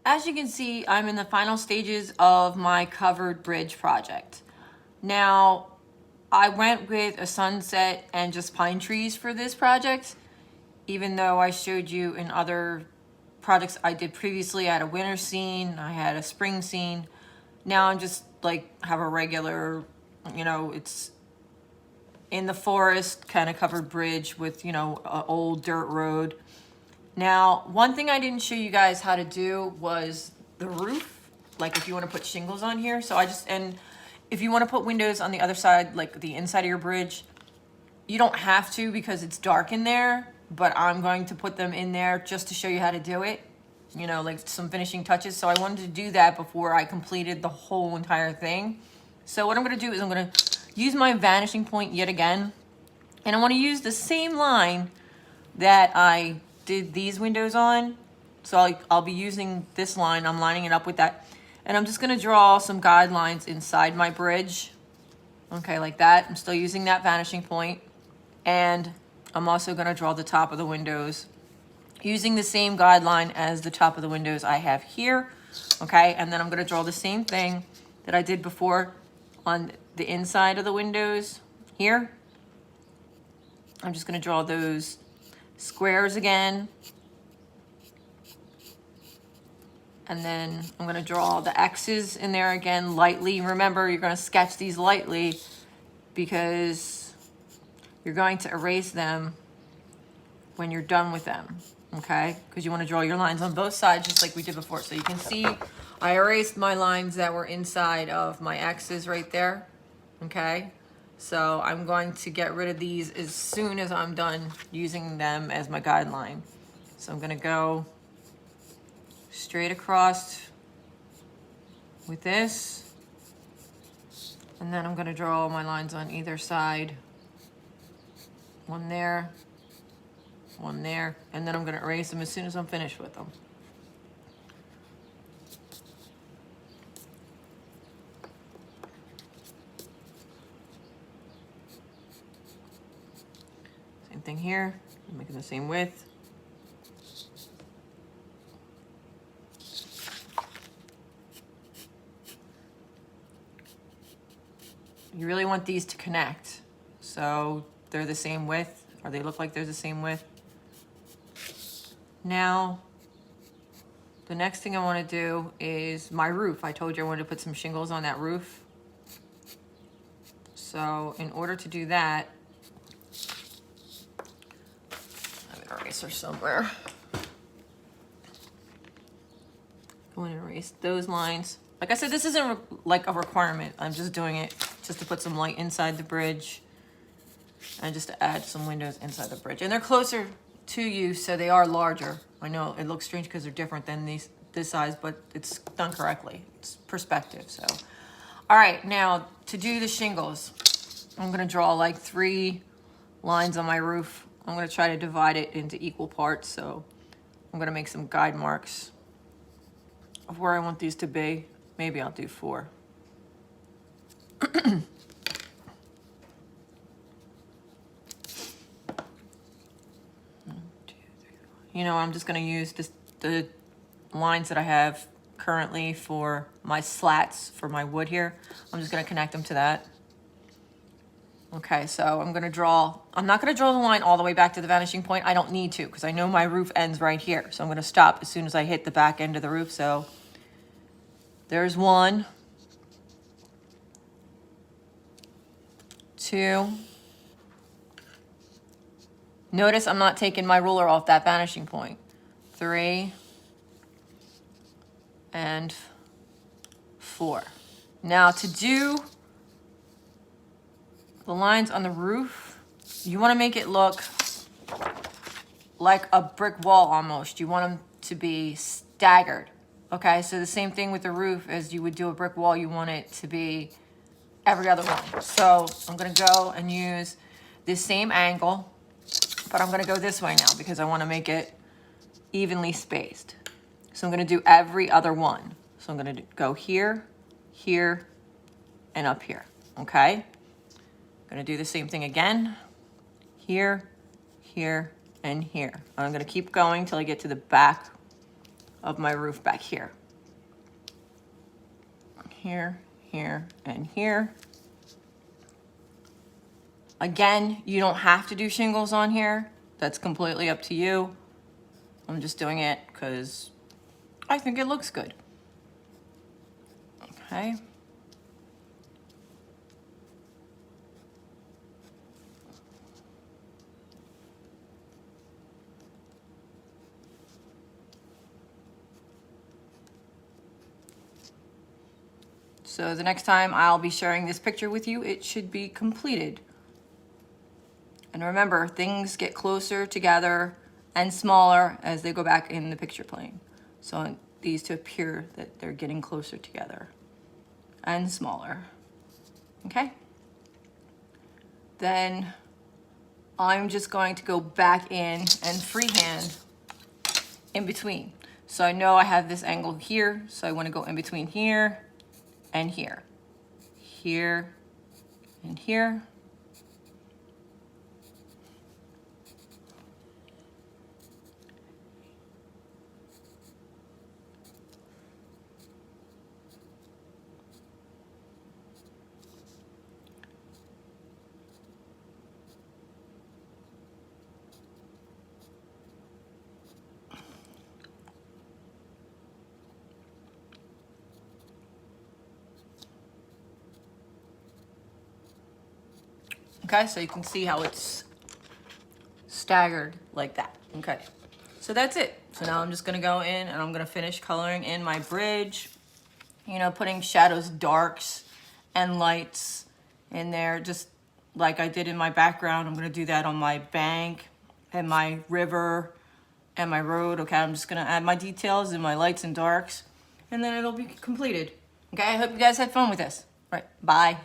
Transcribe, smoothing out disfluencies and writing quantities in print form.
as you can see, I'm in the final stages of my covered bridge project. Now, I went with a sunset and just pine trees for this project, even though I showed you in other projects I did previously. I had a winter scene, I had a spring scene. Now I'm just like have a regular, it's in the forest kind of covered bridge with, an old dirt road. Now, one thing I didn't show you guys how to do was the roof, like if you want to put shingles on here. So and if you want to put windows on the other side, like the inside of your bridge, you don't have to because it's dark in there, but I'm going to put them in there just to show you how to do it, like some finishing touches. So I wanted to do that before I completed the whole entire thing. So what I'm going to do is I'm going to use my vanishing point yet again, and I want to use the same line that I did these windows on. So I'll be using this line. I'm lining it up with that. And I'm just going to draw some guidelines inside my bridge. Okay, like that. I'm still using that vanishing point. And I'm also going to draw the top of the windows using the same guideline as the top of the windows I have here. Okay, and then I'm going to draw the same thing that I did before on the inside of the windows here. I'm just going to draw those squares again. And then I'm going to draw the X's in there again lightly. Remember, you're going to sketch these lightly because you're going to erase them when you're done with them, okay? Because you want to draw your lines on both sides just like we did before. So you can see I erased my lines that were inside of my X's right there, okay? So I'm going to get rid of these as soon as I'm done using them as my guideline. So I'm going to go straight across with this, and then I'm going to draw my lines on either side. One there, and then I'm going to erase them as soon as I'm finished with them. Same thing here, I'm making the same width. You really want these to connect, so they're the same width, or they look like they're the same width. Now, the next thing I want to do is my roof. I told you I wanted to put some shingles on that roof. So in order to do that, I have an eraser somewhere. Go in and erase those lines. Like I said, this isn't like a requirement. I'm just doing it just to put some light inside the bridge and just to add some windows inside the bridge. And they're closer to you, so they are larger. I know it looks strange because they're different than this size, but it's done correctly. It's perspective, so. All right, now to do the shingles, I'm gonna draw like 3 lines on my roof. I'm gonna try to divide it into equal parts, so I'm gonna make some guide marks of where I want these to be. Maybe I'll do 4. I'm just going to use the lines that I have currently for my slats for my wood here. I'm just going to connect them to that. Okay, so I'm not going to draw the line all the way back to the vanishing point. I don't need to because I know my roof ends right here. So I'm going to stop as soon as I hit the back end of the roof. So there's 1, 2. Notice I'm not taking my ruler off that vanishing point. 3 and 4. Now to do the lines on the roof, you want to make it look like a brick wall almost. You want them to be staggered. Okay, so the same thing with the roof as you would do a brick wall, you want it to be every other one. So I'm going to go and use this same angle, but I'm going to go this way now because I want to make it evenly spaced. So I'm going to do every other one. So I'm going to go here, here, and up here. Okay? I'm going to do the same thing again. Here, here, and here. I'm going to keep going till I get to the back of my roof back here. Here, here, and here. Again, you don't have to do shingles on here. That's completely up to you. I'm just doing it because I think it looks good. Okay. So the next time I'll be sharing this picture with you, it should be completed. And remember, things get closer together and smaller as they go back in the picture plane. So I want these to appear that they're getting closer together and smaller. Okay? Then I'm just going to go back in and freehand in between. So I know I have this angle here, so I want to go in between here and here. Here and here. Okay, so you can see how it's staggered like that. Okay, so that's it. So now I'm just gonna go in and I'm gonna finish coloring in my bridge, you know, putting shadows, darks, and lights in there, just like I did in my background. I'm gonna do that on my bank and my river and my road. Okay, I'm just gonna add my details and my lights and darks, and then it'll be completed. Okay, I hope you guys had fun with this. All right, bye.